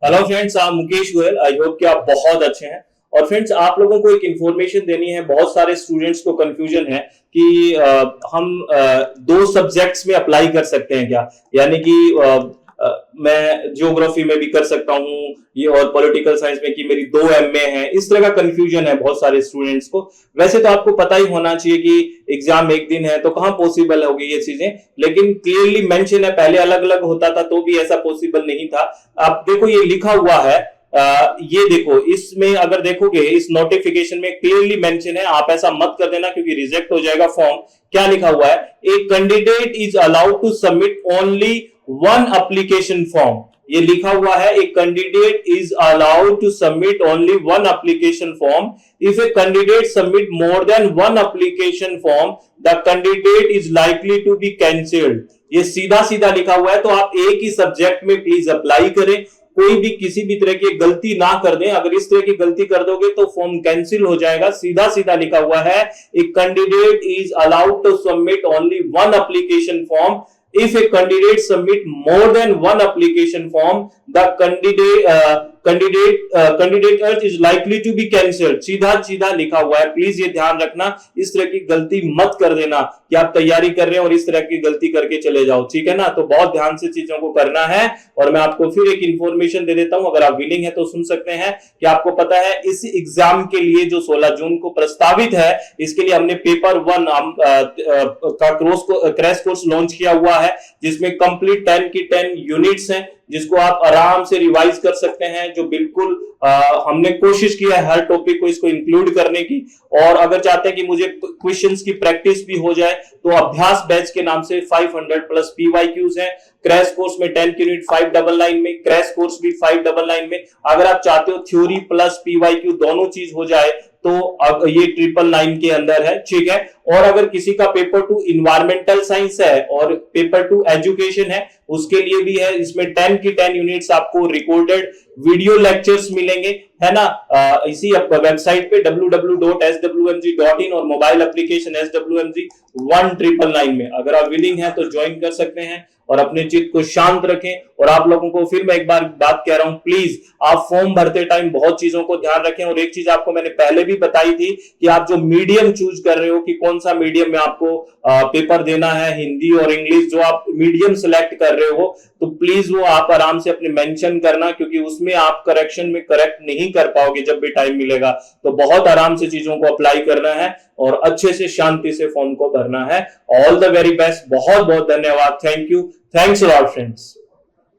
Hello friends, आप Mukesh Goyal. I hope कि आप बहुत अच्छे हैं। और फ्रेंड्स, आप लोगों को एक इन्फॉर्मेशन देनी है। बहुत सारे स्टूडेंट्स को कंफ्यूजन है कि हम दो सब्जेक्ट्स में अप्लाई कर सकते हैं क्या, यानी कि मैं ज्योग्राफी में भी कर सकता हूँ ये, और पॉलिटिकल साइंस में कि मेरी दो एमए है। इस तरह का कंफ्यूजन है बहुत सारे स्टूडेंट्स को। वैसे तो आपको पता ही होना चाहिए कि एग्जाम एक दिन है तो कहाँ पॉसिबल होगी ये चीजें, लेकिन क्लियरली मेंशन है। पहले अलग अलग होता था तो भी ऐसा पॉसिबल नहीं था। आप देखो ये लिखा हुआ है, ये देखो इसमें अगर देखोगे इस नोटिफिकेशन में क्लियरली मेंशन है। आप ऐसा मत कर देना क्योंकि रिजेक्ट हो जाएगा फॉर्म। क्या लिखा हुआ है? A candidate is allowed to submit only one application form. ये लिखा हुआ है, a candidate is allowed to submit only one application form. If a candidate submit more than one application form the candidate is likely to be cancelled. ये सीधा सीधा लिखा हुआ है, तो आप एक ही सब्जेक्ट में प्लीज अप्लाई करें। कोई भी किसी भी तरह की गलती ना कर दें। अगर इस तरह की गलती कर दोगे तो फॉर्म कैंसिल हो जाएगा। सीधा सीधा लिखा हुआ है, a candidate is allowed to submit only one application form. If a candidate submit more than one application form, the candidate is likely to be cancelled। सीधा सीधा लिखा हुआ है, प्लीज ये ध्यान रखना। इस तरह की गलती मत कर देना कि आप तैयारी कर रहे हैं और इस तरह की गलती करके चले जाओ, ठीक है ना। तो बहुत ध्यान से चीजों को करना है। और मैं आपको फिर एक इंफॉर्मेशन दे देता हूं, अगर आप विलिंग है तो सुन सकते हैं कि आपको पता है इस एग्जाम के लिए जो 16 जून को प्रस्तावित है, इसके लिए हमने पेपर 1 का क्रैश कोर्स लॉन्च किया हुआ है, जिसमें कंप्लीट 10 की 10 यूनिट्स हैं, जिसको आप आराम से रिवाइज कर सकते हैं। जो बिल्कुल हमने कोशिश किया है हर टॉपिक को इसको इंक्लूड करने की। और अगर चाहते हैं कि मुझे क्वेश्चंस की प्रैक्टिस भी हो जाए तो अभ्यास बैच के नाम से 500 प्लस पीवाईक्यूज हैं। क्रैश कोर्स में 10 की यूनिट 599 में, क्रैश कोर्स भी 599 में। अगर आप चाहते हो थ्योरी प्लस पीवाईक्यू दोनों चीज हो जाए तो अब ये 999 के अंदर है, ठीक है। और अगर किसी का पेपर 2 इन्वायरमेंटल साइंस है और पेपर 2 एजुकेशन है, उसके लिए भी है। इसमें 10 की 10 यूनिट्स आपको रिकॉर्डेड वीडियो लेक्चर्स मिलेंगे, है ना। इसी वेबसाइट पे www.swmg.in और मोबाइल एप्लीकेशन SWMG 1999 में। अगर आप विलिंग हैं तो ज्वाइन कर सकते हैं और अपने चित्त को शांत रखें। और आप लोगों को फिर मैं एक बार बात कह रहा हूं, प्लीज आप फॉर्म भरते टाइम बहुत चीजों को ध्यान रखें। और एक चीज आपको मैंने पहले भी बताई थी कि आप जो मीडियम चूज कर रहे हो कि कौन सा मीडियम में आपको पेपर देना है, हिंदी और इंग्लिश, जो आप मीडियम सिलेक्ट कर रहे हो तो प्लीज वो आप आराम से अपने मेंशन करना, क्योंकि उसमें आप करेक्शन में करेक्ट नहीं कर पाओगे जब भी टाइम मिलेगा। तो बहुत आराम से चीजों को अप्लाई करना है और अच्छे से शांति से फॉर्म को भरना है। All the very best. बहुत बहुत धन्यवाद। Thank you. Thanks a lot friends.